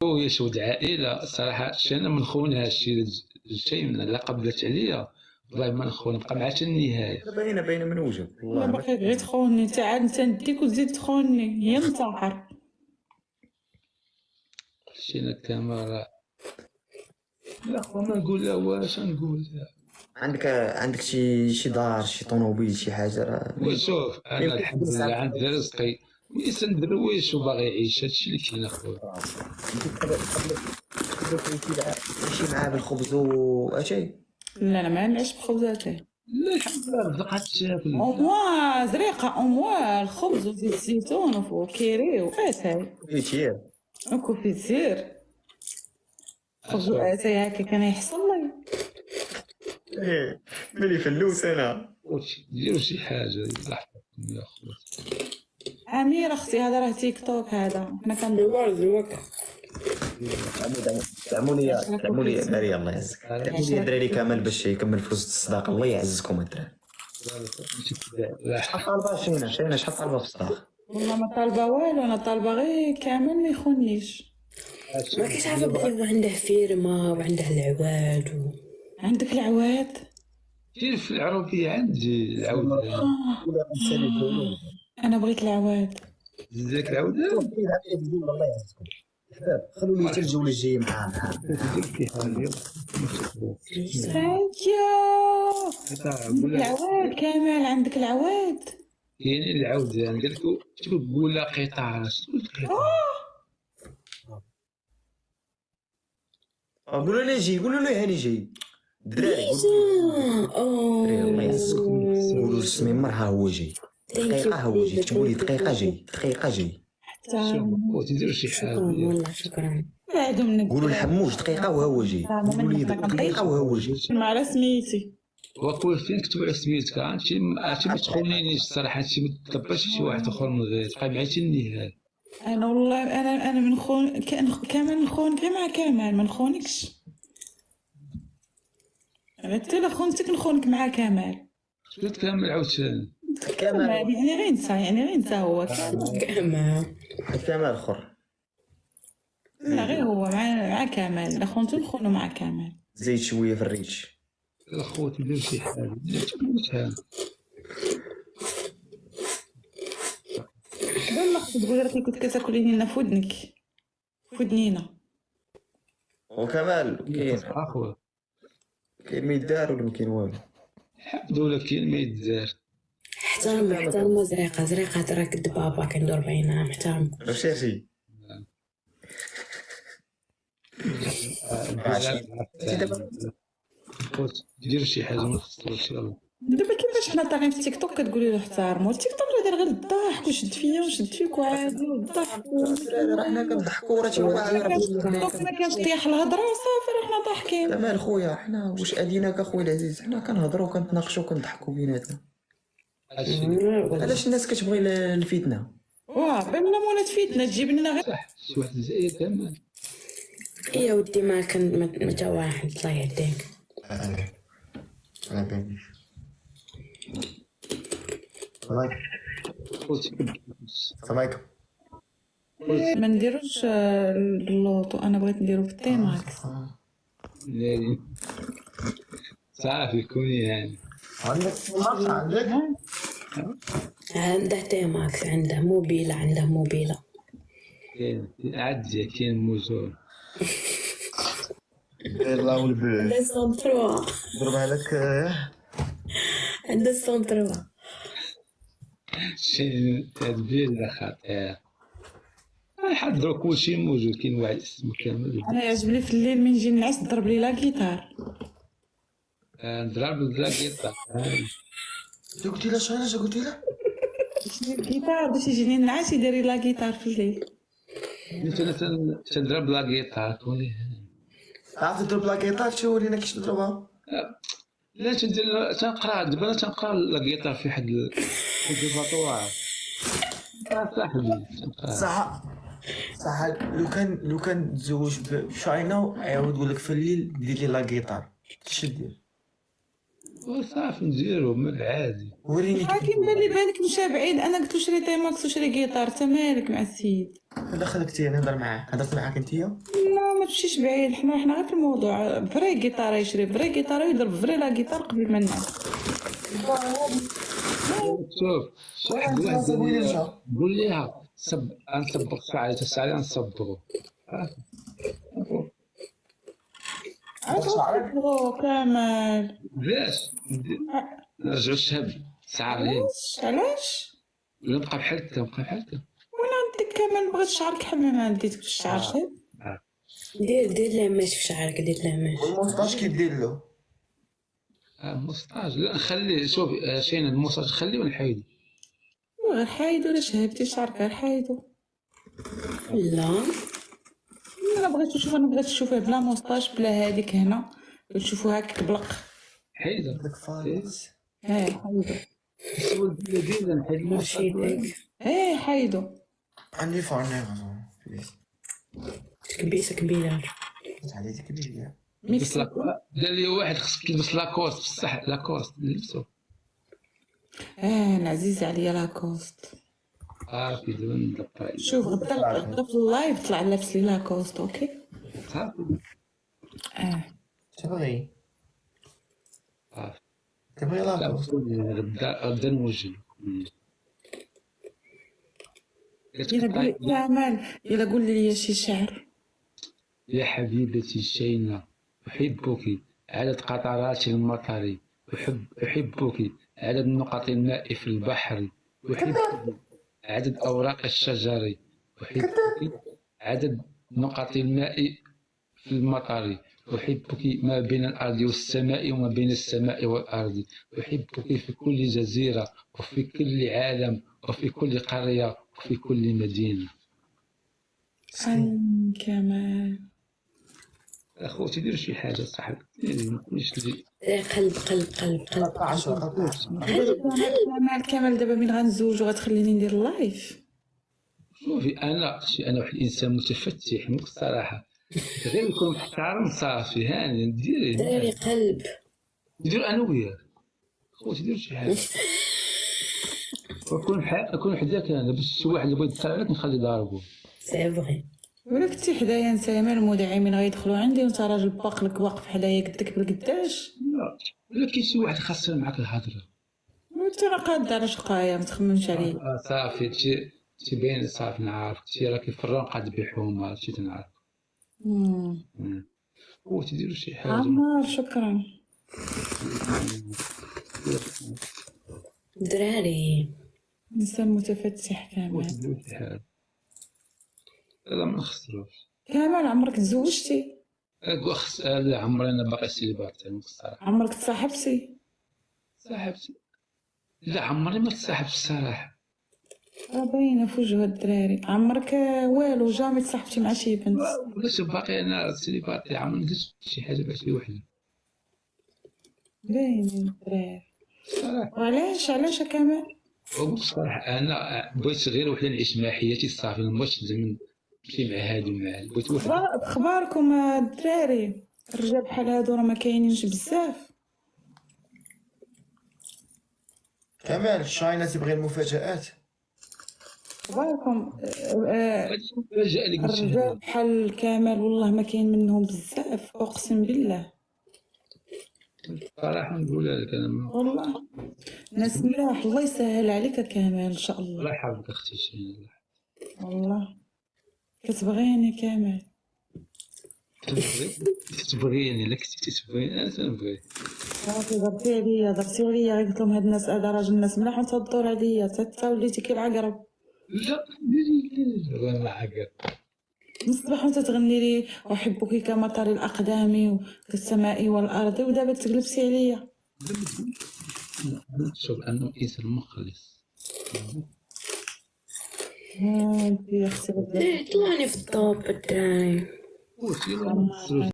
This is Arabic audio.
خويا شود عائله صراحه انا ما نخونهاش شيء من لا قبلت عليا والله ما نخون نبقى معها حتى النهايه. باينه من وجهك لا والله. باقي غير تخوني انت عاد انت نديك وتزيد تخوني هي انتحر. مشينا كاميرا لا خونا نقول لها واش نقول لها. عندك شي دار شي طوموبيل شي حاجه راه وشوف انا الحمد لله عندي رزقي الانسان درويش وباغي يعيش هادشي اللي كاين اخويا. تمشي معاه بالخبز واشي. لا انا ما نعيش بخبزاتي. لا الحمد لله رزقها تاكل. اموا زريقه اموا الخبز وزيت الزيتون وكيري واتاي فيتير وكوفيتير خبز واتاي هكا كان يحصل لي. ملي فلوس انا ديروا شي حاجه الله يحفظكم يا خويا. اميره اختي هذا راه تيك توك هذا حنا كندوروا دروك. دعموا لي دراري الله يعزك. دعموا لي دراري كامل باش يكمل فلوس الصداق الله يعزكم الدراري. شحال طالبه شينا شحال طالبه في الصداق؟ والله ما طالبه والو انا طالبه غير كامل ما يخونيش. ما كنتش عارفه بلي عنده فيرما وعنده العواد عندك العواد؟ كاين في العربيه عندي العود. انا بغيت العواد. زيك العود الله يعزكم خلوا لي حتى الجوله الجايه معاها. ثانكيو. العواد كامل عندك العواد؟ كاين العود قال لك تقول لا قطار قولوا لي جي قولوا لي هاني جاي الدراري الله يعزكم قولوا السميمر ها هو جاي دقيقه ها هو جاي كتبوا لي دقيقه جاي تديروا شي حاجه. والله شكرا. بعدو منك قولوا الحموش دقيقه وهو جاي قولوا لي دقيقه وهو جاي مع على سميتي وكل فين كتب على سميتك انت ما تخونينيش الصراحه انت ما تكبرش شي واحد اخر من غير تبقى معايا حتى النهايه. انا والله انا من خون كامل نخونك غير مع كامل ما نخونكش. انا حتى لا خونتك نخونك مع كامل. شنو كامل عاوتاني كامل يعني غير انت هو كامل اخر لا غير هو مع كامل لا خونتو نخونو مع كامل. زيد شويه في الريتش الاخوات يديروا شي حاجه تموتها. والله تقول راكي كنت كتاكليني لنا في ودنك في ودنينا. وكمال كاين اخويا ما يدار ولا ما كاين والو. الحمد لله كاين ما يدار. احترموا زريقه ترى كد بابا عنده 40 عام احترموا. رشاشي ديروا شي حاجه ما تخسروش يلاه. دابا كيفاش حنا طالعين في التيك توك كتقولي له احترموا؟ التيك توك راه داير غير الضحك وشد فيا وشد فيك وعادي والضحك راه حنا كنضحكوا راه شي واحد ما كانش طيح الهضره وصافي راه حنا ضاحكين. كمال خويا حنا واش اديناك اخويا العزيز حنا كنهضروا وكنتناقشوا وكنضحكوا بيناتنا. علاش الناس كتبغي الفتنه؟ واه بان مولا تفيتنا تجيب لنا غير صح شي واحد زائر كمان. يا ودي ما كان متى واحد الله يهديك. انا باين السلام عليكم. ما نديروش اللوطو انا بغيت نديرو في التيماكس. صافي كوني يعني عنده تيماكس عنده موبيلة كاين عاد كاين موزون الله والبال عنده السونتروا ضربها لك عنده السونتروا شي تدبير خطير. نحضروا كلشي موجود كاين واحد اسمه كامل. انا يعجبني في الليل من نجي نعس ضرب لي لا جيتار. نضرب لا جيتار. قلتي له شحال قلتي له الجيتار باش يجيني نعس يدير لا جيتار في الليل. مثلا تضرب لا جيتار كوني عرفت تضرب لا جيتار تورينا كيفاش تضربها. لا تنقرا دابا انا تنقرا لا جيتار في واحد الكونسيرفاتوار صاحبي صح لو كان تزوج بشاينا عاود يقول لك في الليل دير لي لا جيتار اش دير وصافي نديرو من العادي. وريني ولكن بالك مشى بعيد انا قلت له شري تيماكس وشري جيتار انت مالك مع السيد. لا خليك نهضر معاه هضرت معاك انتيا ما تمشيش بعيد، حنا غير في الموضوع. فري جيتار يشري فري جيتار ويضرب فري لا جيتار قبل ما ننعس. شوف واحد قول ليها نصبغ شعري تسعى نصبغو. عرفتو كامل. علاش نرجعو الشهب شعرين علاش ولا نبقى بحال هكا وانا عندك كامل بغيت شعرك حمام عندي الشعر شاب. دير لهماش في شعرك، دير لهماش. والمونتاج كيدير له موسطاج. لا نخلي شوف شينا الموسطاج نخليه ونحيدو. غير حايدو ولا شهبتي شعرك غير حايدو. لا انا بغيت نشوفه بلا موسطاج بلا هذيك هنا، نشوفو هاك بلق. حيدو داك فالس حايدو. السؤال ديالنا نحيد ماشي الموسطاج. داك حايدو. عندي فارنيغ كبيسة كبيرة. عليك كبير بس قال لي واحد خصك تلبس لاكوست بصح لاكوست نلبسو. انا عزيز عليا لاكوست. صافي دابا ندبر شوف غدا في اللايف طلع لابس لي لاكوست. اوكي صافي تبغي صافي. تبغي لا لاكوست غدا نوجد. يلا قول لي شي شعر. يا حبيبتي شينا أحبك عدد قطرات المطر، أحبك عدد نقط الماء في البحر، أحبك عدد أوراق الشجر، أحبك عدد نقط الماء في المطر، أحبك ما بين الأرض والسماء وما بين السماء والأرض، أحبك في كل جزيرة وفي كل عالم وفي كل قرية وفي كل مدينة. كمان اخوتي ديروا شي حاجه صاحبي ماكونش تجي قلب 10 كامل. دابا من غنزوجو غتخليني ندير اللايف. شوفي انا واحد الانسان متفتح مو الصراحه غير نكون محترم صافي هاني داري قلب. ندير انا وياك خوتي ديروا شي حاجه نكون حداك انا باش شي واحد اللي بغى يتصل عليك نخلي ضاربو. سي فغي. ولا كنتي حدايا نتايا مال المدعمين غيدخلوا عندي وانت راجل باقلك واقف حدايا قدك بالقداش. لا كاين شي واحد خاصو معاك الهضره. وانت راه قاد على شقايا ما تخممش عليا. صافي تيبين صافي نعرف تي راه كيفرون قاد بحومه هادشي تنعرف. خوتي ديروا شي حاجه. عمار شكرا. دراري انسان متفتح كامل. ديروا شي حاجه لا ما نخسروش. كامل عمرك تزوجتي؟ لا عمري انا باقي سيليباتير الصراحه. عمرك تصاحبتي؟ صاحبتي لا عمري ما تصاحبت الصراحه. باينه في وجه الدراري. عمرك والو جامي تصاحبتي مع شي بنت؟ باش باقي انا سيليباتير عمري ما درت شي حاجه مع شي وحده. باين الدراري. صراحه وعلاش كامل؟ بصراحه انا بغيت غير وحده نعيش مع حياتي صافي ما بغيتش زعما نمشي مع هادي ومع هادي بغيت وحده. اخباركم الدراري؟ الرجال بحال هادو راه ما كاينينش بزاف. كمال شاينة تبغي المفاجآت. اخباركم رجع لي قلت الرجال بحال كامل والله ما كاين منهم بزاف اقسم بالله. صراحه نقول لك انا والله ناس ملاح. الله يسهل عليك كامل ان شاء الله. الله يحفظك اختي شيرين. والله كتبغيني كامل. تبغيني لا كنتي تبغيني انا تنبغي. صافي درتي عليا غير قلت لهم هاد الناس هذا راجل ناس ملاح وانت تدور عليا حتى وليتي كي العقرب. لا والله ما عقل. من الصباح وانت تغني لي احبك كمطر الاقدام كالسماء والارض ودابا تقلبسي عليا. شوف انا انسان مخلص. انت يا اختي طلعني في الطوب الدراي. وش يلا